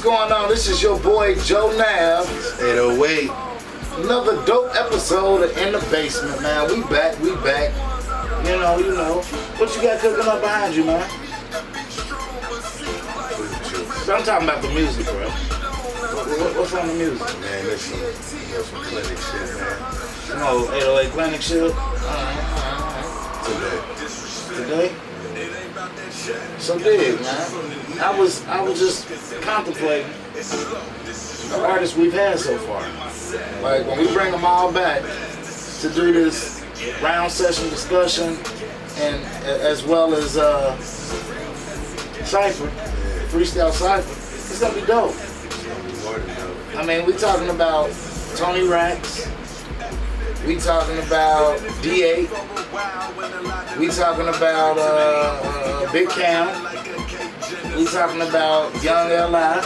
going on? This is your boy Joe Nav. 808. Another dope episode of In the Basement, man. We back. You know. What you got cooking up behind you, man? I'm talking about the music, bro. What's on the music? Man, there's some clinic shit, man. Some old 808 clinic shit? Today? So big, man. I was just contemplating the artists we've had so far. Like when we bring them all back to do this round session discussion and as well as Cypher, Freestyle Cypher, it's gonna be dope. I mean, we talking about Tony Rax, we talking about D8, we talking about Big Cam, we talking about Young L.I.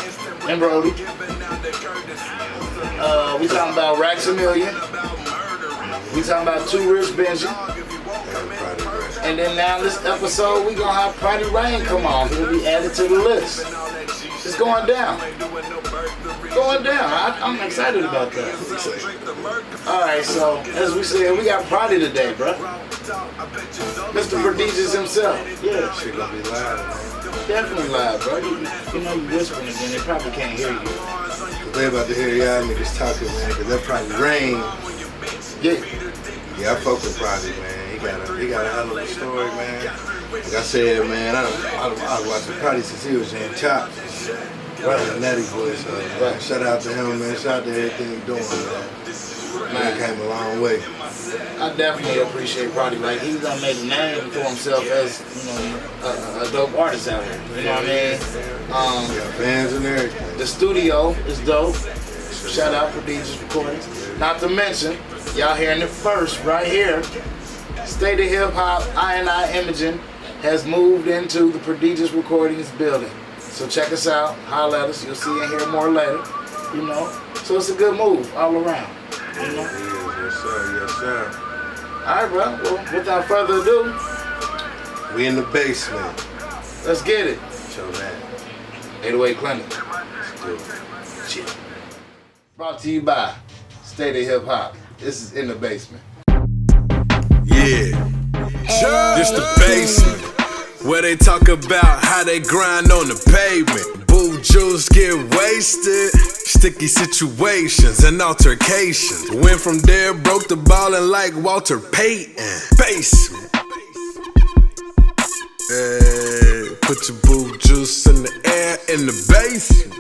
and Prodi, we talking about Rax a Million, we talking about Too Rich Benji, and then now this episode we gonna have Pry Rain come on. He'll be added to the list. It's going down. I'm excited about that. Alright, so as we said, we got Prodi today, bro. Mr. Prodigious himself. Yeah. Shit gonna be live, man. Definitely live, bro. You know you whispering again, they probably can't hear you. They about to hear y'all niggas talking, man, because that Pry Rain. Yeah, I fuck with Prodi, man. He got a hell of a story, man. Like I said, man, I was watching Prodi since he was in Chops. Right, Natty voice. Shout out to him, man. Shout out to everything he's doing, man. Man came a long way. I definitely appreciate Prodi. Like he's gonna make a name for himself as, a dope artist out here. You know what I mean? Yeah, fans and everything. The studio is dope. Shout out Prodigious Recordings. Not to mention, y'all hearing it first right here. STATEOFHIP-HOP I Imaging has moved into the Prodigious Recordings building. So check us out, holler at us, you'll see and hear more later, So it's a good move all around, Yes, sir. Alright, bro, well, without further ado, we in the basement. Let's get it. Show that. 808 Clinic. Let's do it. Chill. Brought to you by STATEOFHIP-HOP. This is In the Basement. Yeah, this the basement, where they talk about how they grind on the pavement. Boo juice get wasted, sticky situations and altercations. Went from there, broke the ballin' like Walter Payton. Basement. Hey, put your boo juice in the air in the basement.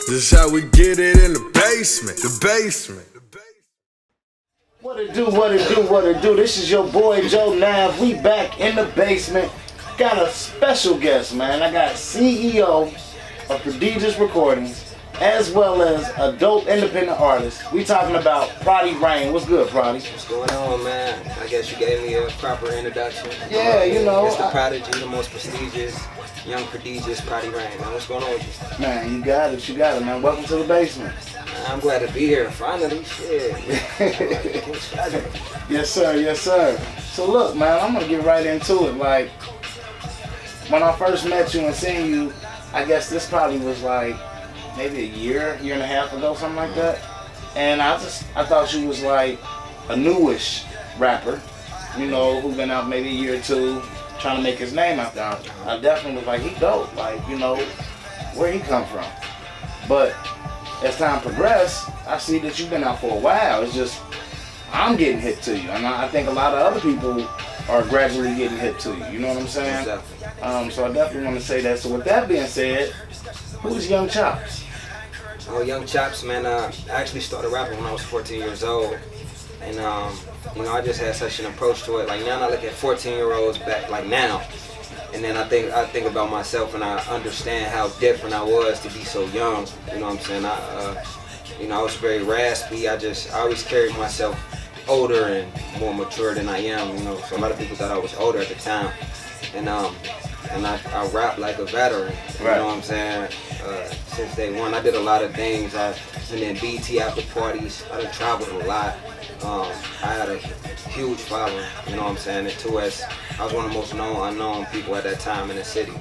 This how we get it in the basement. The basement. What it do? This is your boy Joe Nav. We back in the basement. Got a special guest, man. I got CEO of Prodigious Recordings, as well as a dope independent artist. We talking about Pry Rain. What's good, Prodi? What's going on, man? I guess you gave me a proper introduction. Yeah, It's the Prodigy, the most prestigious, young prodigious Pry Rain. Man, what's going on with you? Man, you got it, man. Welcome to the basement. I'm glad to be here, finally. Shit. Yes, sir. So look, man, I'm gonna get right into it. Like, when I first met you and seen you, I guess this probably was like maybe a year and a half ago, something like that. And I thought you was like a newish rapper, who been out maybe a year or two trying to make his name out there. I definitely was like, he dope, like, where he come from. But as time progressed, I see that you've been out for a while. It's just, I'm getting hit to you. And I think a lot of other people are gradually getting hit to you. You know what I'm saying? Exactly. So I definitely want to say that. So with that being said, who's Young Chops? Oh, Young Chops, man, I actually started rapping when I was 14 years old. And, I just had such an approach to it. Like, now I look at 14-year-olds back, like now. And then I think about myself and I understand how different I was to be so young. You know what I'm saying? I was very raspy. I always carried myself older and more mature than I am. So a lot of people thought I was older at the time. And and I rap like a veteran. You know what I'm saying? Since day one, I did a lot of things. I've been in BT after parties. I done traveled a lot. I had a huge following, you know what I'm saying, at 2S. I was one of the most unknown people at that time in the city.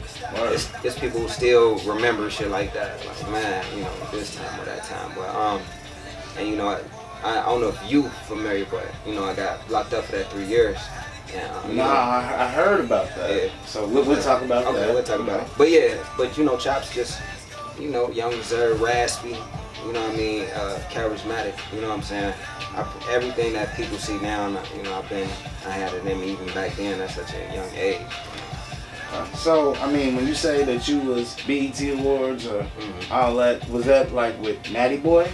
It's people who still remember shit like that. Like, man, you know, this time or that time. But, and you know, I don't know if you familiar, but, you know, I got locked up for that 3 years. And, I heard about that. Yeah. So we'll talk about that. Okay, we'll talk about it. But yeah, but you know, Chops just, you know, young, reserved, raspy, you know what I mean, charismatic, you know what I'm saying? Everything that people see now, you know, I had it in me even back then at such a young age. So, I mean, when you say that you was BET Awards or all that, was that like with Natty Boy?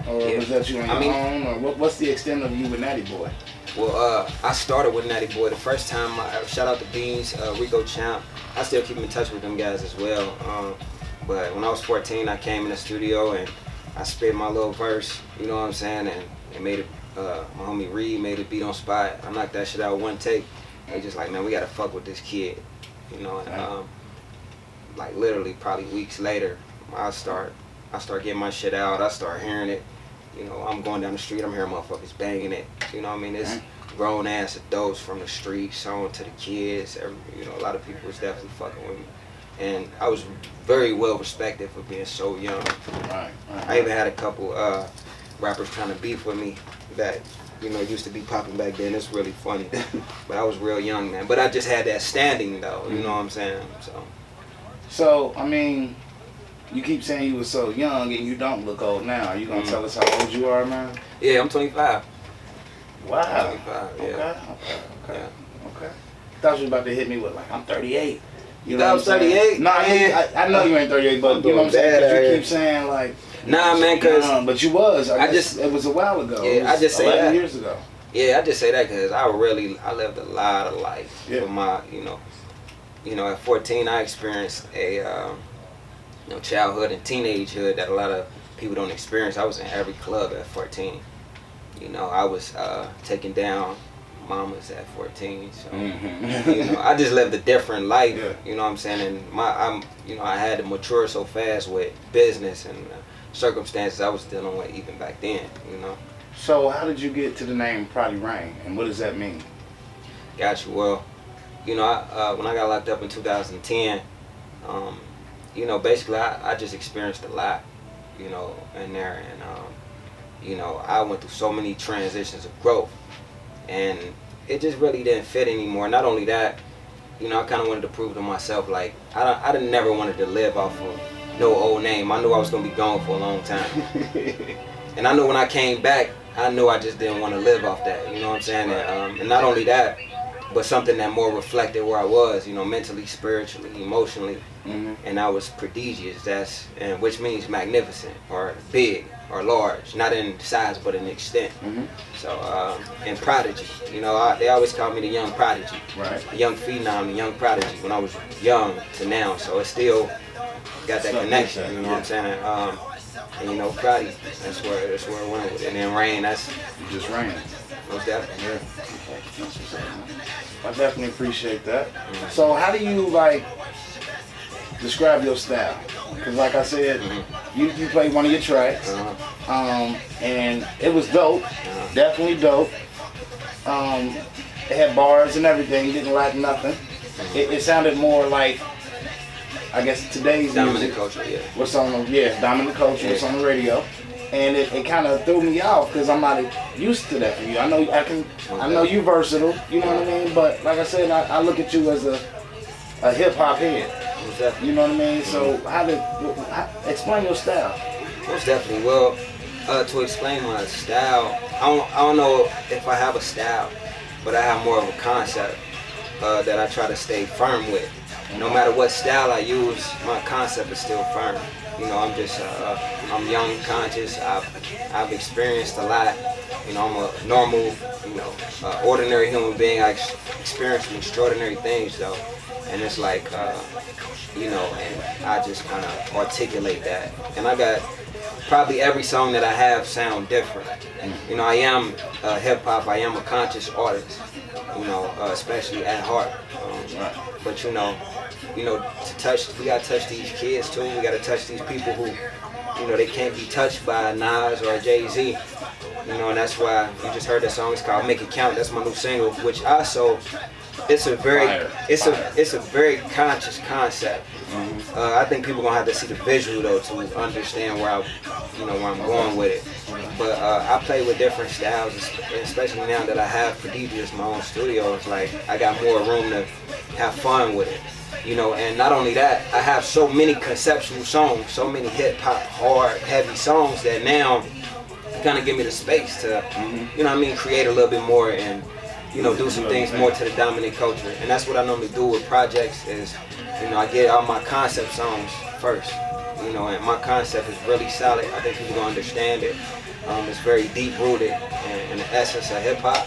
Or was that you on your own? Or what's the extent of you with Natty Boy? Well, I started with Natty Boy. The first time, shout out to Beans, Rico Champ. I still keep in touch with them guys as well. But when I was 14, I came in the studio and I spit my little verse, you know what I'm saying? And it made it, my homie Reed made it beat on spot. I knocked that shit out one take. They just like, man, we gotta fuck with this kid, you know? And like literally probably weeks later, I start getting my shit out. I start hearing it. You know, I'm going down the street, I'm hearing motherfuckers banging it. You know what I mean? It's grown ass adults from the street, showing to the kids. You know, a lot of people was definitely fucking with me. And I was very well respected for being so young. I even had a couple rappers trying to beef with me that, you know, used to be popping back then. It's really funny. But I was real young, man. But I just had that standing, though. You know what I'm saying? So, I mean, you keep saying you were so young and you don't look old now. Are you going to tell us how old you are, man? Yeah, I'm 25. Wow. I'm 25, yeah. Okay. I thought you were about to hit me with, like, I'm 38. You know I was 38? No, I know you ain't 38, but you know what I'm saying? Because you keep saying, like, nah, man, because but you was. I guess it was a while ago. Yeah, I just say 11 that. years ago. Yeah, I just say that because I lived a lot of life. For my, you know, at 14, I experienced a, you know, childhood and teenagehood that a lot of people don't experience. I was in every club at 14. You know, I was taking down mamas at 14. So, you know, I just lived a different life. You know what I'm saying? And you know, I had to mature so fast with business and circumstances I was dealing with even back then. You know. So how did you get to the name Pry Rain, and what does that mean? Got you. Well, you know, when I got locked up in 2010, you know, basically I just experienced a lot, you know, in there, and you know, I went through so many transitions of growth, and it just really didn't fit anymore. Not only that, you know, I kind of wanted to prove to myself, like, I didn't never wanted to live off of no old name. I knew I was gonna be gone for a long time, and I knew when I came back, I knew I just didn't want to live off that. You know what I'm saying? And not only that, but something that more reflected where I was, you know, mentally, spiritually, emotionally, and I was prodigious. Which means magnificent or big or large, not in size but in extent. So, and prodigy, you know, they always call me the young prodigy, the young phenom, the young prodigy. When I was young to now, so it still got that connection. You know what I'm saying? And you know, Prodi, that's where it went with it. And then Rain, that's just Rain. Most definitely. Yeah. I definitely appreciate that. So how do you, like, describe your style? Because like I said, you played one of your tracks, and it was dope, definitely dope. It had bars and everything, you didn't lack nothing. It sounded more like, I guess, today's dominant music. culture, What's on the, dominant culture, what's on the radio. And it kind of threw me off because I'm not used to that from you. I know you versatile, you know what I mean? But like I said, I look at you as a hip-hop head. You know what I mean? So explain your style. Most definitely. Well, to explain my style, I don't know if I have a style, but I have more of a concept that I try to stay firm with. No matter what style I use, my concept is still firm. You know, I'm young, conscious. I've experienced a lot. You know, I'm a normal, you know, ordinary human being. I experienced some extraordinary things, though. And it's like, you know, and I just kind of articulate that. And I got probably every song that I have sound different. You know, I am hip hop. I am a conscious artist. You know, especially at heart. But you know, you know, we gotta touch these kids too. We gotta touch these people who, you know, they can't be touched by a Nas or a Jay-Z. You know, and that's why you just heard that song. It's called "Make It Count." That's my new single, which also, it's a very conscious concept. I think people gonna have to see the visual though to understand where I'm going with it. But I play with different styles, especially now that I have Prodigious, my own studio. It's like I got more room to have fun with it. You know, and not only that, I have so many conceptual songs, so many hip hop, hard, heavy songs that now kind of give me the space to, you know what I mean, create a little bit more and, you know, do some things more to the dominant culture. And that's what I normally do with projects is, you know, I get all my concept songs first, you know, and my concept is really solid. I think people gonna understand it. It's very deep rooted in the essence of hip hop,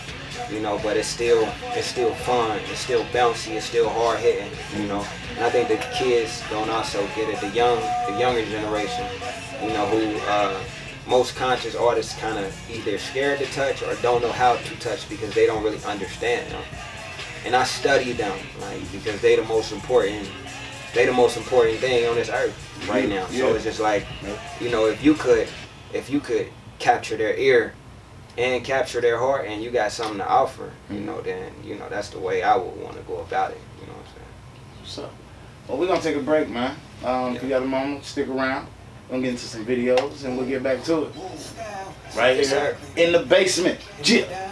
you know, but it's still fun, it's still bouncy, it's still hard hitting, you know. And I think the kids don't also get it, the younger generation, you know, who most conscious artists kind of either scared to touch or don't know how to touch because they don't really understand them. And I study them, like, because they the most important thing on this earth right now. So it's just like, you know, if you could capture their ear and capture their heart and you got something to offer, you know, then, you know, that's the way I would want to go about it, you know what I'm saying? So, well, we're gonna take a break, man. If you got a moment, stick around. We'll get into some videos and we'll get back to it. Right here in the basement. Yeah.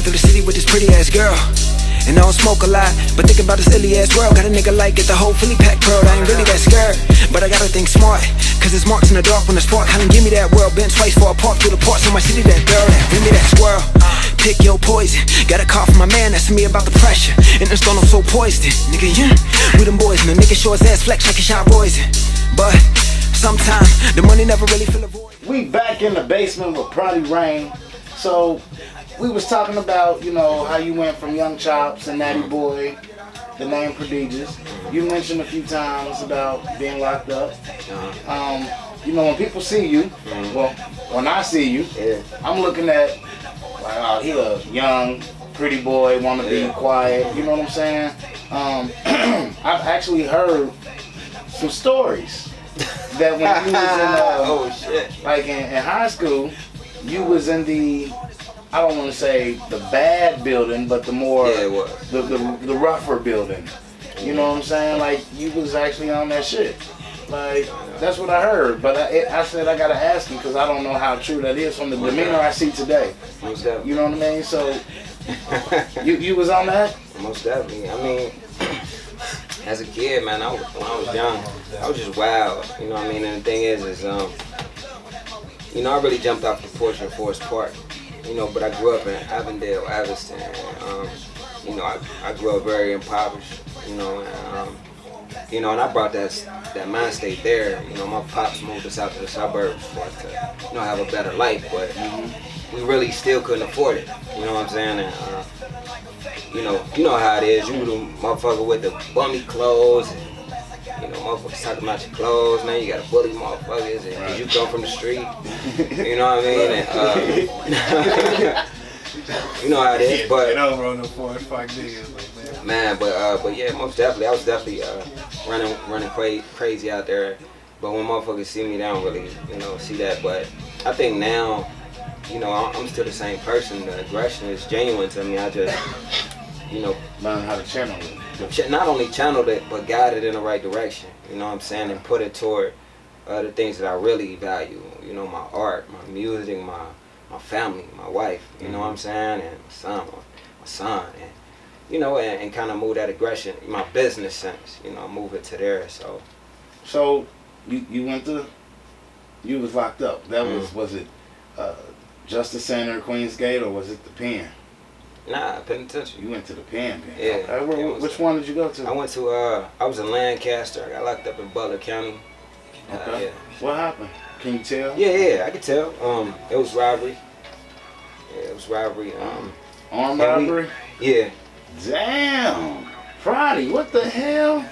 Through the city with this pretty ass girl, and I don't smoke a lot, but think about this illy ass world. Got a nigga like get the whole Philly pack pearl. I ain't really that scared, but I gotta think smart, cause it's marks in the dark when the spark. How done give me that world, been twice for a park through the parts of my city. That girl, that give me that squirrel. Pick your poison. Got a call from my man asking me about the pressure, and the stone I'm so poised in. Nigga, yeah, we them boys, and the nigga show his ass flex like a shot poison. But sometimes the money never really fill a void. We back in the basement with Pry Rain. So we was talking about, you know, how you went from Young Chops and Natty Boy, the name Prodigious. You mentioned a few times about being locked up. You know, when people see you, well, when I see you, I'm looking at, like, oh, he a young, pretty boy, want to be quiet. You know what I'm saying? I've actually heard some stories that when you was in, like in high school, you was in the, I don't want to say the bad building, but the more, the rougher building. You know what I'm saying? Like, you was actually on that shit. Like, that's what I heard. But I said I gotta ask you because I don't know how true that is from the demeanor I see today. Most definitely. You know what I mean? So, you was on that? Most definitely. I mean, as a kid, man, when I was young, I was just wild. You know what I mean? And the thing is you know, I really jumped off the porch in Forest Park. You know, but I grew up in Avondale, Aviston. You know, I grew up very impoverished. You know, and I brought that mind state there. You know, my pops moved us out to the suburbs for us to, you know, have a better life, but we really still couldn't afford it. You know what I'm saying? And you know how it is. You the motherfucker with the bummy clothes. And, you know, motherfuckers talking about your clothes, man. You gotta bully motherfuckers, and cause you come from the street. You know what I mean? And, you know how it is, but Get over on the Forest Park niggas, like, man, but yeah, most definitely, I was definitely running crazy out there. But when motherfuckers see me, they don't really, you know, see that. But I think now, you know, I'm still the same person. The aggression is genuine to me. I just, you know, Learn how to channel it. not only channeled it, but guided in the right direction. You know what I'm saying? And put it toward the things that I really value. You know, my art, my music, my family, my wife. You know what I'm saying? And my son, and you know, and kind of move that aggression, my business sense. You know, move it to there. So you went to, you was locked up. That was it Justice Center, Queensgate, or was it the Penn? Nah, penitentiary. You went to the Penn. Yeah. Okay. Which one did you go to? I went to, I was in Lancaster. I got locked up in Butler County. Okay. Yeah. What happened? Can you tell? Yeah, I could tell. It was robbery. Yeah, it was robbery. Armed robbery? Yeah. Damn. Prodi, what the hell?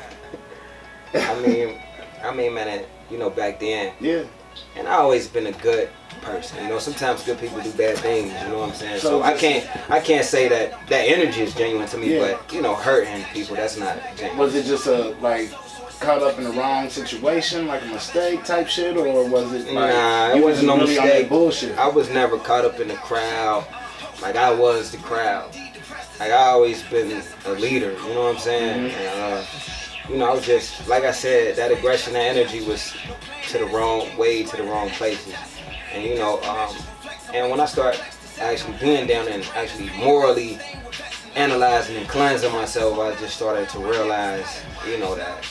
I mean, man, you know, back then. Yeah. And I always been a good person. You know, sometimes good people do bad things. You know what I'm saying? So So I can't say that energy is genuine to me. Yeah. But you know, hurting people, that's not genuine. Was it just caught up in the wrong situation, like a mistake type shit, or was it like Nah, it you wasn't no really on that mistake. bullshit? I was never caught up in the crowd. Like I was the crowd. Like I always been a leader. You know what I'm saying? And, you know, I was just, like I said, that aggression, that energy was to the wrong places. And you know, and when I start actually being down and actually morally analyzing and cleansing myself, I just started to realize, you know, that,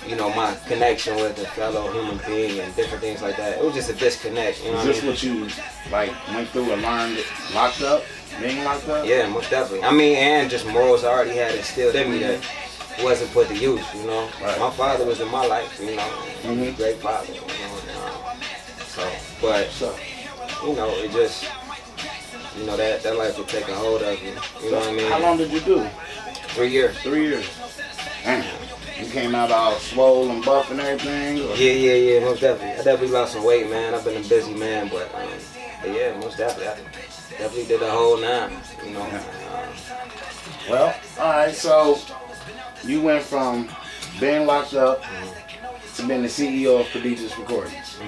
you know, my connection with a fellow human being and different things like that. It was just a disconnect. You know Is this what you like went through and learned locked up, being locked up? Yeah, most definitely. I mean, and just morals I already had instilled in me that wasn't put to use, you know. Right. My father was in my life, you know. He was a great father, you know. But you know, it just, you know, that life would take a hold of you. You know what I mean? How long did you do? 3 years. 3 years. Damn. You came out all swole and buff and everything? Or? Yeah, most definitely. I definitely lost some weight, man. I've been a busy man, but yeah, most definitely. I definitely did the whole 9, you know. Well, all right, so you went from being locked up to being the CEO of Prodigious Recordings.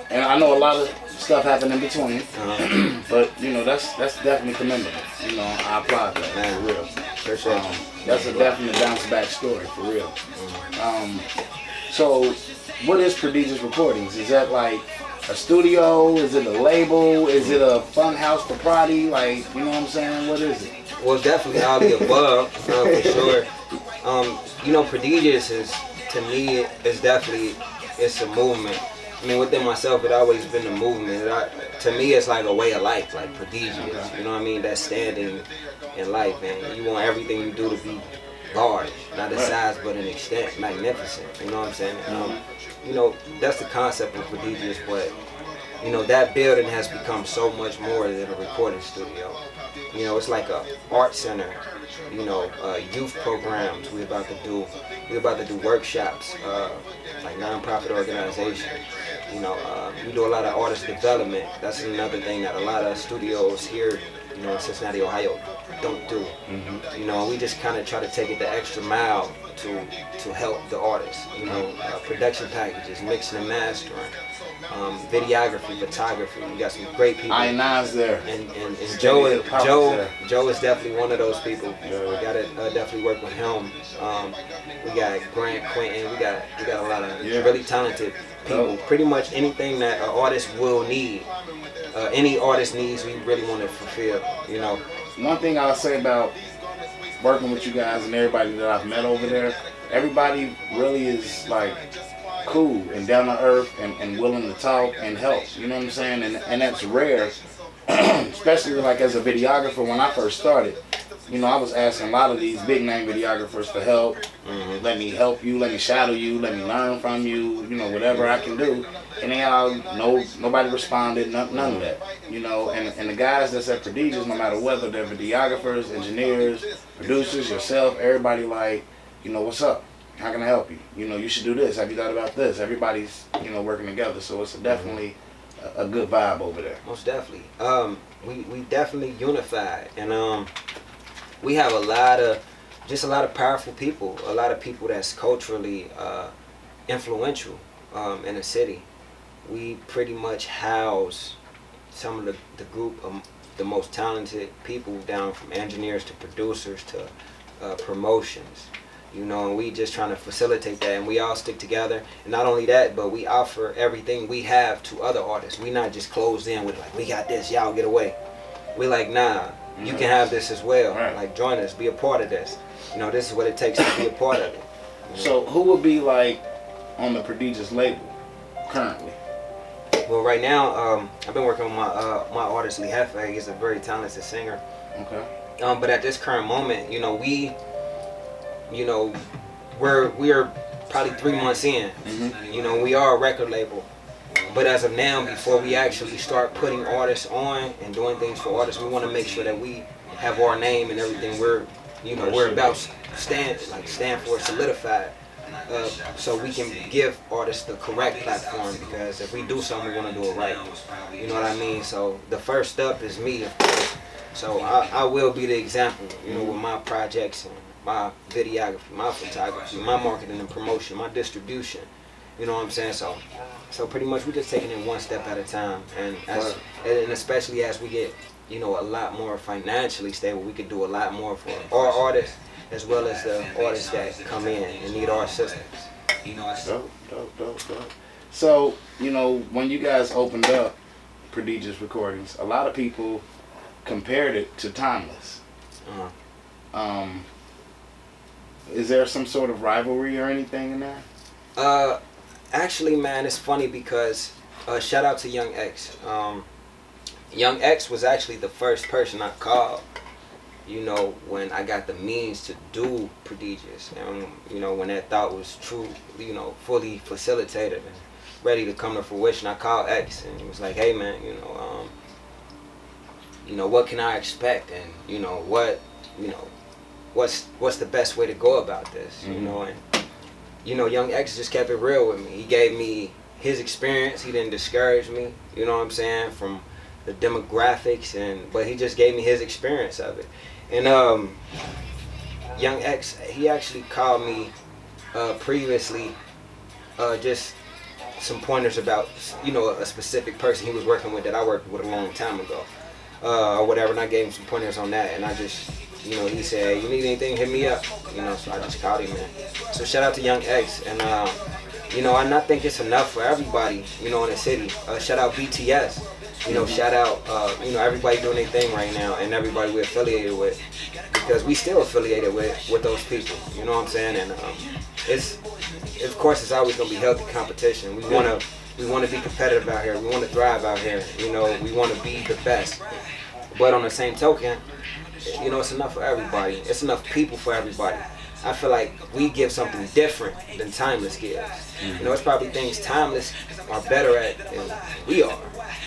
And I know a lot of stuff happened in between, but you know that's definitely commendable. You know, I applaud that, man, for real. Appreciate it. That's a definite bounce back story for real. So, what is Prodigious Recordings? Is that like a studio? Is it a label? Is it a fun house for Prodi? Like, you know what I'm saying? What is it? Well, definitely all the above, for sure. You know, Prodigious is, to me, it's a movement. I mean, within myself, it's always been a movement. To me, it's like a way of life, like prodigious. You know what I mean? That standing in life, man. You want everything you do to be large, not a size, but an extent, magnificent. You know what I'm saying? You know, that's the concept of prodigious, but you know, that building has become so much more than a recording studio. You know, it's like a art center. You know, youth programs we're about to do workshops, like nonprofit organizations. You know, we do a lot of artist development. That's another thing that a lot of studios here, you know, in Cincinnati, Ohio, don't do. You know, we just kind of try to take it the extra mile to help the artists. You know, production packages, mixing and mastering, videography, photography. We got some great people. I9's there. And Joe is definitely one of those people. We gotta definitely work with him. We got Grant Quentin. We got a lot of really talented people. Pretty much anything that an artist will need, any artist needs, we really want to fulfill. You know. One thing I'll say about working with you guys and everybody that I've met over there, everybody really is like cool and down to earth and willing to talk and help. You know what I'm saying? And that's rare, especially like as a videographer. When I first started, you know, I was asking a lot of these big name videographers for help. Let me help you, let me shadow you, let me learn from you, you know, whatever I can do. And they all, nobody responded, none of that. You know, and the guys that's at Prodigious, no matter whether they're videographers, engineers, producers, yourself, everybody like, you know, what's up? How can I help you? You know, you should do this. Have you thought about this? Everybody's, you know, working together. So it's definitely a good vibe over there. Most definitely. We definitely unified, and we have a lot of powerful people, a lot of people that's culturally influential in the city. We pretty much house some of the group of the most talented people, down from engineers to producers to promotions. You know, and we just trying to facilitate that, and we all stick together. And not only that, but we offer everything we have to other artists. We not just closed in with like, we got this, y'all get away. We like, nah, you can have this as well. Right. Like, join us, be a part of this. You know, this is what it takes to be a part of it. So who would be like on the Prodigious label currently? Well, right now, I've been working with my artist Lee Hefe. He's a very talented singer. Okay. But at this current moment, we are probably 3 months in. Mm-hmm. We are a record label. But as of now, before we actually start putting artists on and doing things for artists, we want to make sure that we have our name and everything we're about stand for solidified. So we can give artists the correct platform, because if we do something, we want to do it right. You know what I mean? So the first step is me, of course. So I will be the example, with my projects and my videography, my photography, my marketing and promotion, my distribution. You know what I'm saying? So pretty much we're just taking it one step at a time, and especially as we get a lot more financially stable, we can do a lot more for our artists as well as the artists that come in and need our assistance. Dope. So, when you guys opened up Prodigious Recordings, a lot of people compared it to Timeless. Is there some sort of rivalry or anything in that? Actually, man, it's funny because shout out to Young X. Young X was actually the first person I called, when I got the means to do Prodigious, and when that thought was true, fully facilitated and ready to come to fruition. I called X and he was like, "Hey, man, what can I expect, and what's the best way to go about this?" And Young X just kept it real with me. He gave me his experience. He didn't discourage me. You know what I'm saying? From the demographics, but he just gave me his experience of it. And Young X, he actually called me previously, just some pointers about a specific person he was working with that I worked with a long time ago, or whatever. And I gave him some pointers on that, and I just he said, "Hey, you need anything, hit me up." So I just called him, man. So shout out to Young X, and and I think it's enough for everybody, in the city. Shout out BTS. Shout out, everybody doing their thing right now, and everybody we're affiliated with, because we still affiliated with those people. You know what I'm saying? And of course, it's always gonna be healthy competition. We wanna be competitive out here. We wanna thrive out here. We wanna be the best. But on the same token, it's enough for everybody. It's enough people for everybody. I feel like we give something different than Timeless gives. It's probably things Timeless are better at than we are.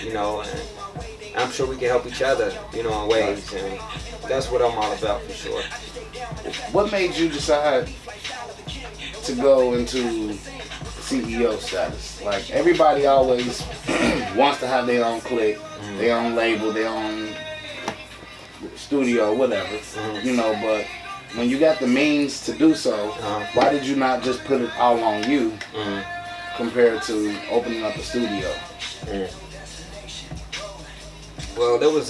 And I'm sure we can help each other, in ways, and that's what I'm all about for sure. What made you decide to go into CEO status? Like, everybody always wants to have their own clique, their own label, their own studio, whatever, but when you got the means to do so, why did you not just put it all on you compared to opening up a studio? Well, that was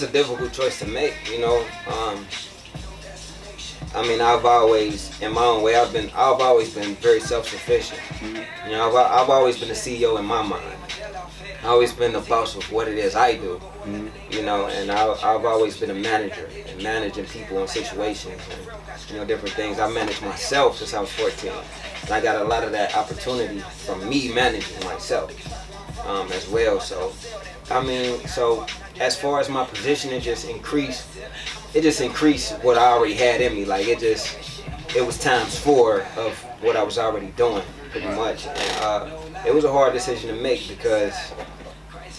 a difficult choice to make, I've always, in my own way, I've always been very self-sufficient. I've always been the CEO in my mind. I've always been the boss of what it is I do, and I've always been a manager and managing people and situations and different things. I managed myself since I was 14, and I got a lot of that opportunity from me managing myself as well. So as far as my position, it just increased what I already had in me. Like, it was times 4 of what I was already doing, pretty much. And it was a hard decision to make, because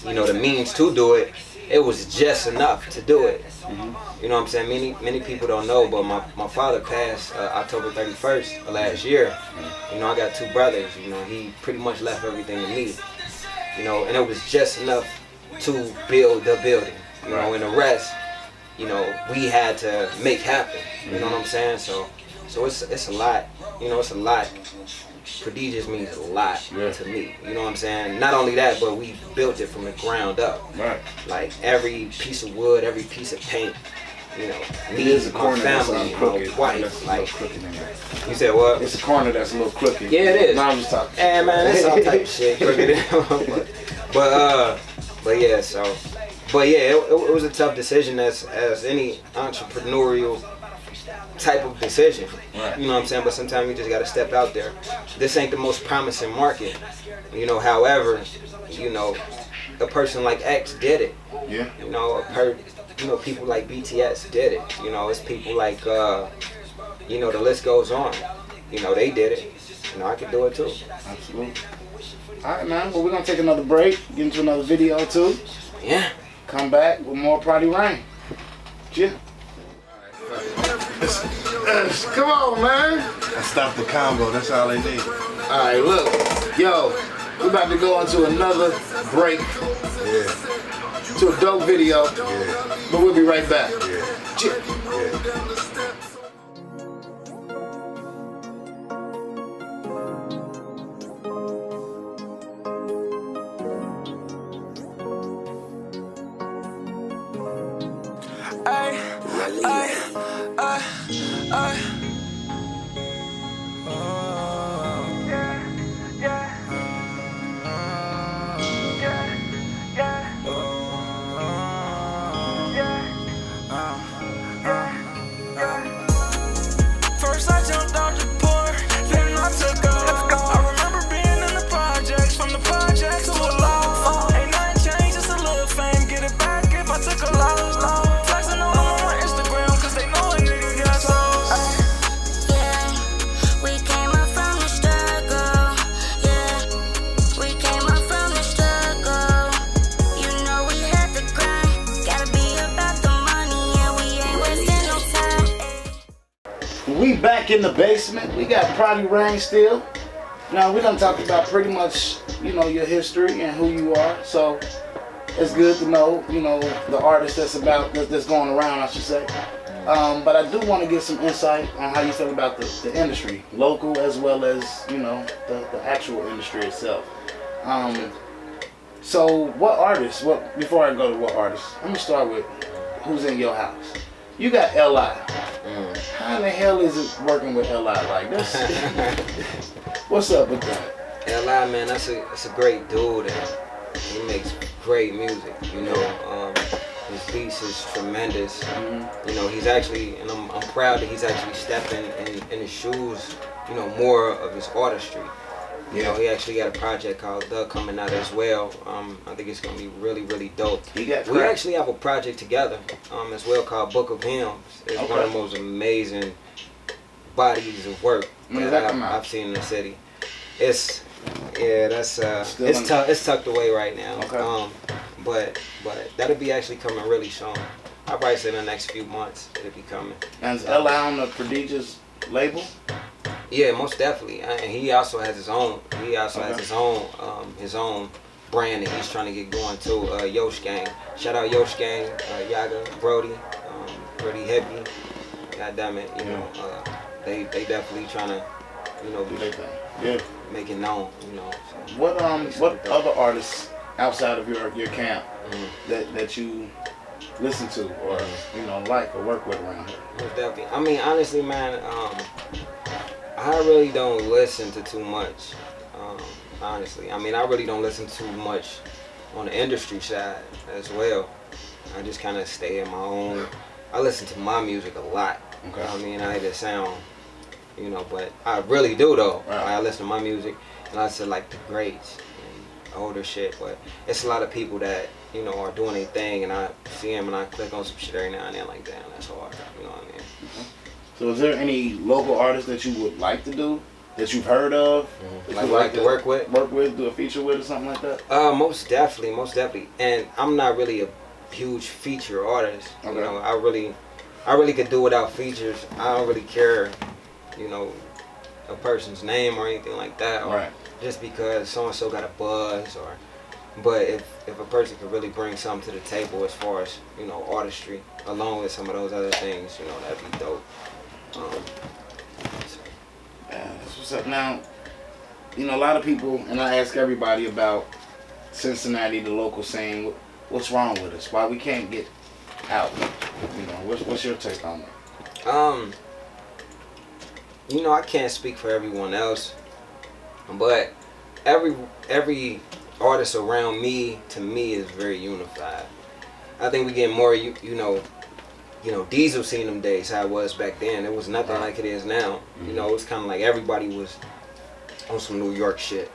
the means to do it, it was just enough to do it. You know what I'm saying? Many people don't know, but my father passed October 31st of last year. I got 2 brothers. He pretty much left everything to me. And it was just enough to build the building. And the rest, we had to make happen. You know what I'm saying? So it's a lot. It's a lot. Prodigious means a lot to me. You know what I'm saying? Not only that, but we built it from the ground up. Right. Like, every piece of wood, every piece of paint. Me, my family, my wife. Like, you said what? It's a corner that's a little crooked. Yeah, it is. No, I'm just talking. Yeah, man, that's all type of shit. Crooked. But yeah, so. But yeah, it was a tough decision, as any entrepreneurial type of decision. Right. You know what I'm saying? But sometimes you just gotta step out there. This ain't the most promising market. You know, however, you know, a person like X did it. Yeah. You know, people like BTS did it. You know, it's people like you know, the list goes on. You know, they did it. You know, I could do it too. Absolutely. All right, man. Well, we're gonna take another break, get into another video or two. Yeah. Come back with more Pry Rain. Yeah. Come on, man. I stopped the combo. That's all they need. All right, look, yo, we're about to go into another break. Yeah. To a dope video. Yeah. But we'll be right back. Yeah. Yeah. First I jumped out the port, then I took off. I remember being in the projects, from the projects to a loft. Ain't nothing changed, just a little fame. Get it back if I took a loss. Flexing on them on my Instagram, cause they know a nigga got sauce. Yeah, we came up from the struggle. Yeah, we came up from the struggle. You know we had to grind. Gotta be about the money, and we ain't wasting no time. We back in the basement. We got Pry Rain still. Now we done talked about pretty much, you know, your history and who you are. So it's good to know, you know, the artist that's going around, I should say. But I do want to get some insight on how you feel about the industry, local as well as, you know, the actual industry itself. So what artists? Before I go to what artists, let me start with who's in your house. You got L.I. How in the hell is it working with L.I. like this? What's up with that? L.I., man, that's a great dude, and he makes great music. You know, his beats is tremendous. You know, he's actually, and I'm proud that he's actually stepping in his shoes. You know, more of his artistry. You know, he actually got a project called The coming out as well. I think it's gonna be really, really dope. We actually have a project together as well called Book of Hymns. It's one of the most amazing bodies of work that I've seen in the city. It's tucked away right now. Okay. But that'll be actually coming really soon. I'll probably say in the next few months it'll be coming. And is L.I. on the Prodigious label? Yeah, most definitely. And he also has his own. He also has his own brand that he's trying to get going too. Yosh Gang. Shout out Yosh Gang, Yaga, Brody, Pretty Hippie. God damn it, you know, they definitely trying to, you know, make it known. You know. So. What other artists outside of your camp that you listen to or you know like or work with around here? Most definitely. I mean, honestly, man. I really don't listen to too much, honestly. I mean, I really don't listen too much on the industry side as well. I just kind of stay in my own. I listen to my music a lot. Okay. I mean, I either sound, you know, but I really do though. Right. I listen to my music and I listen to like the greats and older shit. But it's a lot of people that, you know, are doing their thing and I see them and I click on some shit every now and then like, damn, that's hard. You know what I mean? So is there any local artists that you would like to do, that you've heard of? Like you like to work with? Work with, do a feature with or something like that? Most definitely. And I'm not really a huge feature artist. Okay. You know, I really could do without features. I don't really care, you know, a person's name or anything like that. Or Right. just because so-and-so got a buzz or... But if a person could really bring something to the table as far as, you know, artistry, along with some of those other things, you know, that'd be dope. Yeah, that's what's up. Now, you know, a lot of people, and I ask everybody about Cincinnati, the local scene. What's wrong with us? Why we can't get out? You know, what's your take on that? You know, I can't speak for everyone else, but every artist around me, to me, is very unified. I think we get more, you know, you know, Diesel seen them days, how it was back then. It was nothing like it is now. You know, it was kind of like everybody was on some New York shit.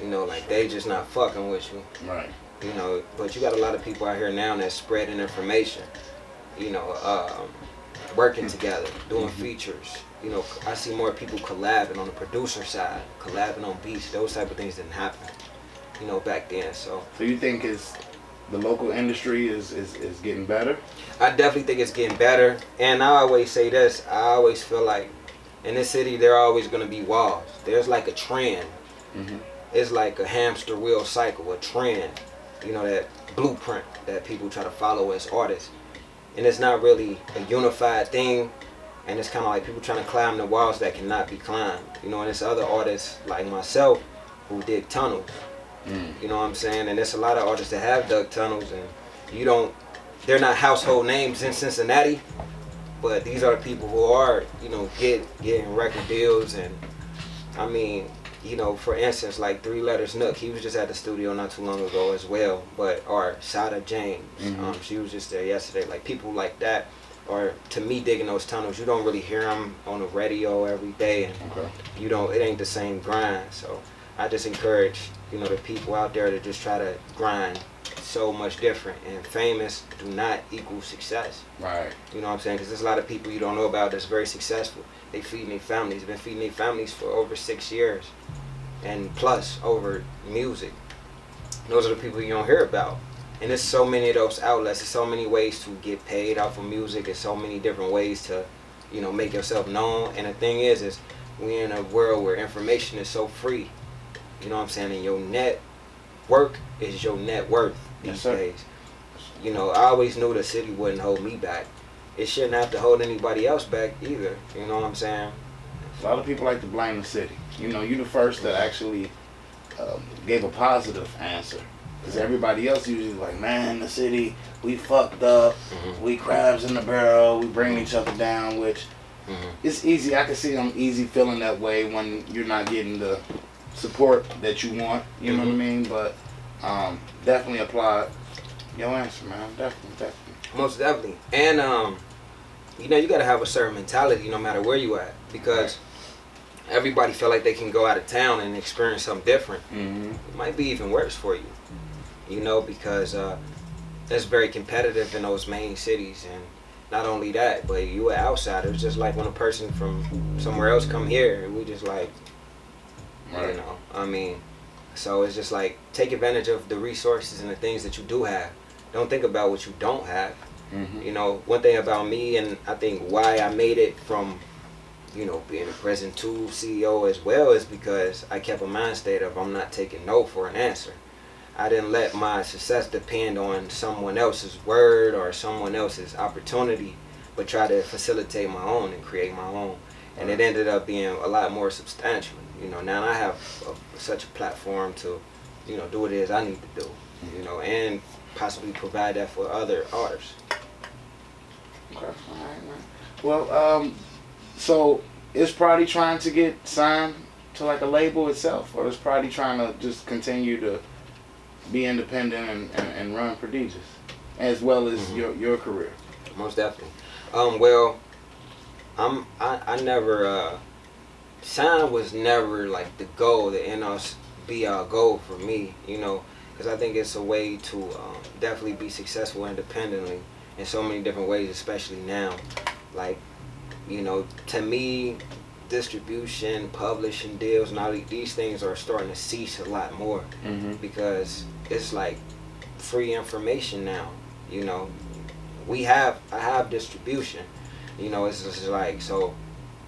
You know, like they just not fucking with you. Right. You know, but you got a lot of people out here now that's spreading information. You know, working together, doing features. You know, I see more people collabing on the producer side, collabing on beats. Those type of things didn't happen, you know, back then. So you think the local industry is getting better? I definitely think it's getting better. And I always say this, I always feel like in this city there are always going to be walls. There's like a trend. It's like a hamster wheel cycle, a trend, you know, that blueprint that people try to follow as artists. And it's not really a unified thing. And it's kind of like people trying to climb the walls that cannot be climbed. You know, and there's other artists like myself who dig tunnels. You know what I'm saying? And there's a lot of artists that have dug tunnels, and they're not household names in Cincinnati, but these are the people who are, you know, getting record deals. And I mean, you know, for instance, like 3 Letters Nook, he was just at the studio not too long ago as well. Or Sada James, she was just there yesterday. Like people like that. Or to me, digging those tunnels, you don't really hear them on the radio every day, and it ain't the same grind. So I just encourage, you know, the people out there to just try to grind so much different. And famous do not equal success. Right. You know what I'm saying? Because there's a lot of people you don't know about that's very successful. They feeding their families. Been feeding their families for over 6 years, and plus over music. Those are the people you don't hear about. And there's so many of those outlets. There's so many ways to get paid off of music. There's so many different ways to, you know, make yourself known. And the thing is we're in a world where information is so free. You know what I'm saying? And your net work is your net worth these days. You know, I always knew the city wouldn't hold me back. It shouldn't have to hold anybody else back either. You know what I'm saying? A lot of people like to blame the city. You know, you're the first that actually gave a positive answer. Because everybody else usually like, man, the city, we fucked up, we crabs in the barrel, we bring each other down, which it's easy. I can see them easy feeling that way when you're not getting the support that you want, you know what I mean? But definitely applaud your answer, man. Definitely. Most definitely. And, you know, you got to have a certain mentality no matter where you at. Because everybody feel like they can go out of town and experience something different. It might be even worse for you. You know, because it's very competitive in those main cities. And not only that, but you an outsider. It's just like when a person from somewhere else come here, and we just like, you know, I mean, so it's just like, take advantage of the resources and the things that you do have. Don't think about what you don't have. You know, one thing about me, and I think why I made it from, you know, being a President 2 CEO as well, is because I kept a mind state of I'm not taking no for an answer. I didn't let my success depend on someone else's word or someone else's opportunity, but try to facilitate my own and create my own. And it ended up being a lot more substantial. You know, now I have such a platform to, you know, do what it is I need to do, you know, and possibly provide that for other artists. Okay, all right, man. Well, so is Prodi trying to get signed to like a label itself, or is Prodi trying to just continue to be independent and run Prodigious, as well as your career? Most definitely. Well, I never sign was never like the goal, the end all be all goal for me, you know, because I think it's a way to definitely be successful independently in so many different ways, especially now. Like, you know, to me, distribution, publishing deals, and all these things are starting to cease a lot more because it's like free information now. You know, I have distribution. You know, it's just like, so,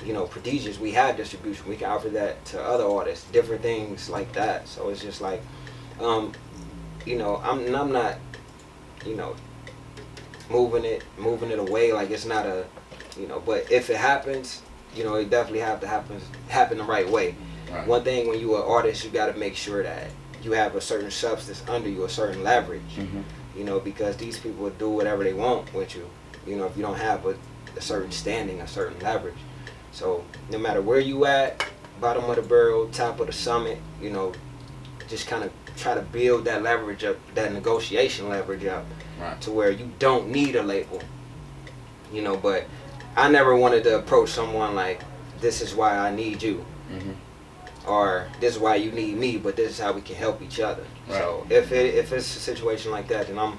you know, Prodigious, we have distribution. We can offer that to other artists, different things like that. So it's just like, you know, I'm not, you know, moving it away like it's not a, you know, but if it happens, you know, it definitely have to happen the right way. Right. One thing, when you are an artist, you got to make sure that you have a certain substance under you, a certain leverage, you know, because these people will do whatever they want with you, you know, if you don't have a certain standing, a certain leverage. So no matter where you at, bottom of the barrel, top of the summit, you know, just kind of try to build that leverage up, that negotiation leverage up, to where you don't need a label. you know, but I never wanted to approach someone like, this is why I need you. Or this is why you need me, but this is how we can help each other. Right. So if it's a situation like that, then I'm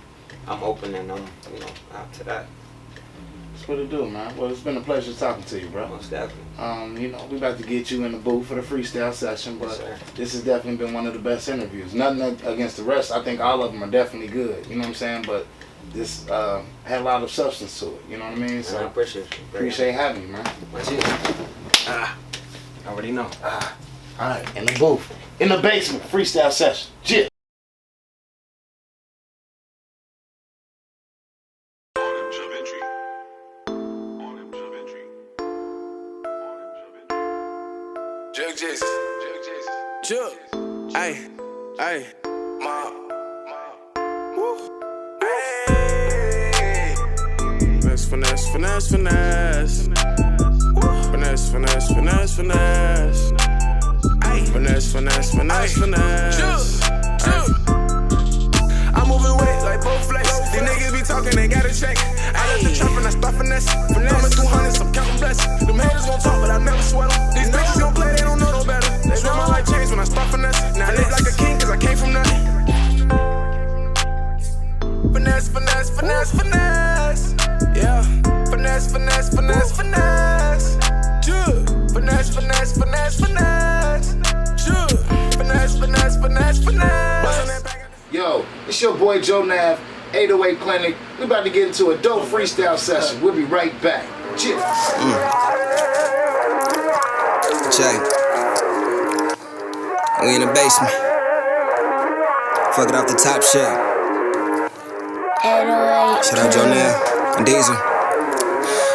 open and I'm, you know, out to that. That's what it do, man. Well, it's been a pleasure talking to you, bro. Most definitely. You know, we about to get you in the booth for the freestyle session, but Yes, this has definitely been one of the best interviews. Nothing against the rest. I think all of them are definitely good. You know what I'm saying? But this had a lot of substance to it. You know what I mean? So I appreciate you. Appreciate having you, man. That's it. I already know. All right, in the booth, in the basement, freestyle session. Yeah. Jug Jesus. Jug. Ay. Ay. Ma. Woo. Ay. Finesse, finesse, finesse, finesse. Finesse, finesse, finesse, finesse. Ay. Finesse, finesse, finesse, finesse. I'm moving weight like both flex. These niggas be talking, they gotta check. I left the trap and I start finesse. Coming 200, I'm counting blessings. Them haters gon' talk, but I never sweat them. These bitches gon' play, they don't know no better. They swear my life changed when I start finesse. Now I live like a king, cause I came from nothing. Finesse, finesse, finesse, finesse. Yeah. Finesse, finesse, finesse, finesse. Finesse, finesse, finesse, finesse. Finesse, finesse, finesse, finesse. Yo, it's your boy Joe Nav, 808 Clinic. We about to get into a dope freestyle session. We'll be right back. Cheers. Check. We in the basement. Fuck it off the top shit. 808. Shout out Joe Nav and Diesel.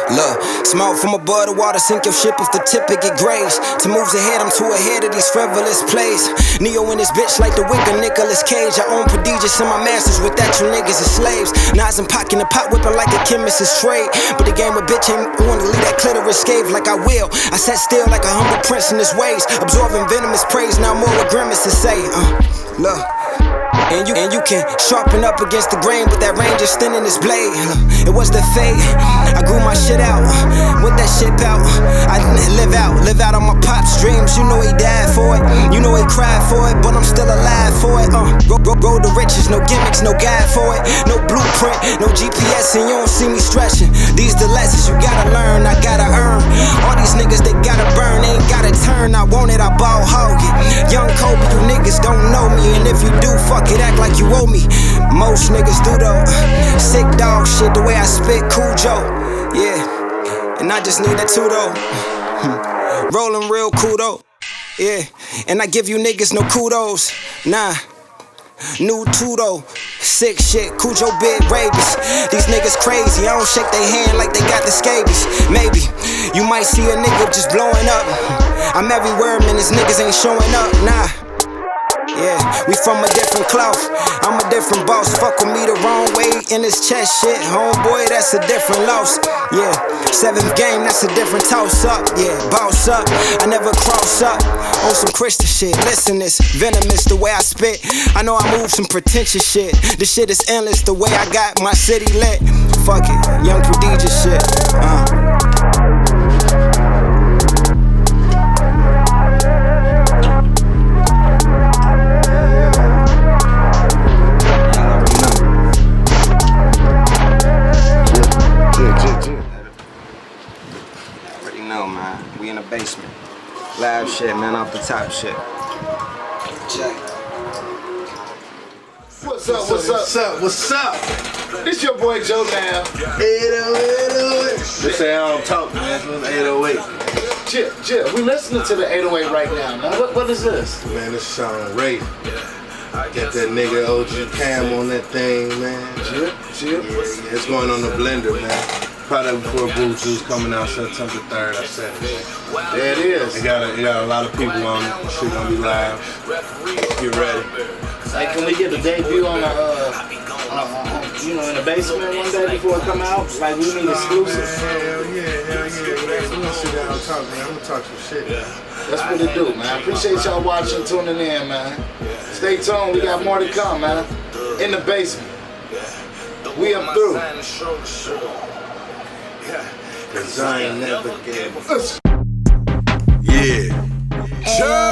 Look, smoke from above the water, sink your ship if the tip it get grazed. To moves ahead, I'm too ahead of these frivolous plays. Neo in this bitch like the wicker Nicolas Cage. I own Prodigious and my masters, with that you niggas are slaves. Nas and Pac in the pot whipping like a chemist's trade. But the game of bitch ain't wanna leave that clitoris scathed like I will. I sat still like a humble prince in his ways, absorbing venomous praise, now more with grimace to say. Look. And you can sharpen up against the grain, but that range is thin in his blade. It was the fate. I grew my shit out, with that shit out. I live out on my pop's dreams. You know he died for it, you know he cried for it, but I'm still alive for it. Go to riches, no gimmicks, no guide for it, no blueprint, no GPS, and you don't see me stretching. These the lessons you gotta learn, I gotta earn. All these niggas they gotta burn, they ain't gotta turn. I want it, I ball hog it. Young Kobe, you niggas don't know me, and if you do, fuck it, act like you owe me. Most niggas do though. Sick dog shit, the way I spit, cool Joe. Yeah, and I just need that too though. Rolling real cool though. Yeah, and I give you niggas no kudos. Nah. New Tudo, sick shit, Cujo big rabies. These niggas crazy, I don't shake their hand like they got the scabies. Maybe, you might see a nigga just blowing up. I'm everywhere, man, these niggas ain't showing up, nah. Yeah, we from a different cloth, I'm a different boss. Fuck with me the wrong way in this chest shit. Homeboy, that's a different loss. Yeah, 7th game, that's a different toss up. Yeah, boss up, I never cross up. On some Christian shit, listen, it's venomous the way I spit. I know I move some pretentious shit. This shit is endless the way I got my city lit. Fuck it, young prodigious shit. We in the basement. Live shit, man, off the top shit. Check. What's up, what's up? What's up? What's up? This your boy Joe Nav. 808. This ain't all talk, man. It's 808. Chill. We listening to the 808 right now. Now, what is this? Man, this song Ray. Got that nigga OG Cam on that thing, man. Chill. Yeah, it's going on the blender, man. Probably before Boo Juice coming out September 3rd, I said it. There it is. It got a lot of people on it. This shit gonna be live. Get ready. Hey, can we get a debut on the, in the basement one day before it come out? Like, we need exclusive. Hell yeah. We gonna sit down and talk, man. I'm gonna talk some shit. That's what it do, man. Appreciate y'all watching, tuning in, man. Stay tuned. We got more to come, man. In the basement. We up through. Cause I ain't never gave Yeah,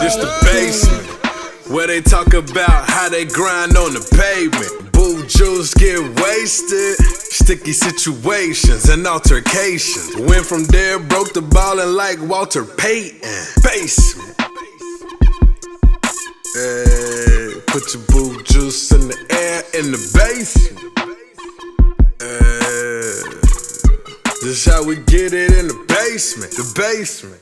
this the basement, where they talk about how they grind on the pavement. Boo juice get wasted, sticky situations and altercations. Went from there, broke the ballin' like Walter Payton. Basement. Hey, put your boo juice in the air in the basement. This is how we get it in the basement. The basement.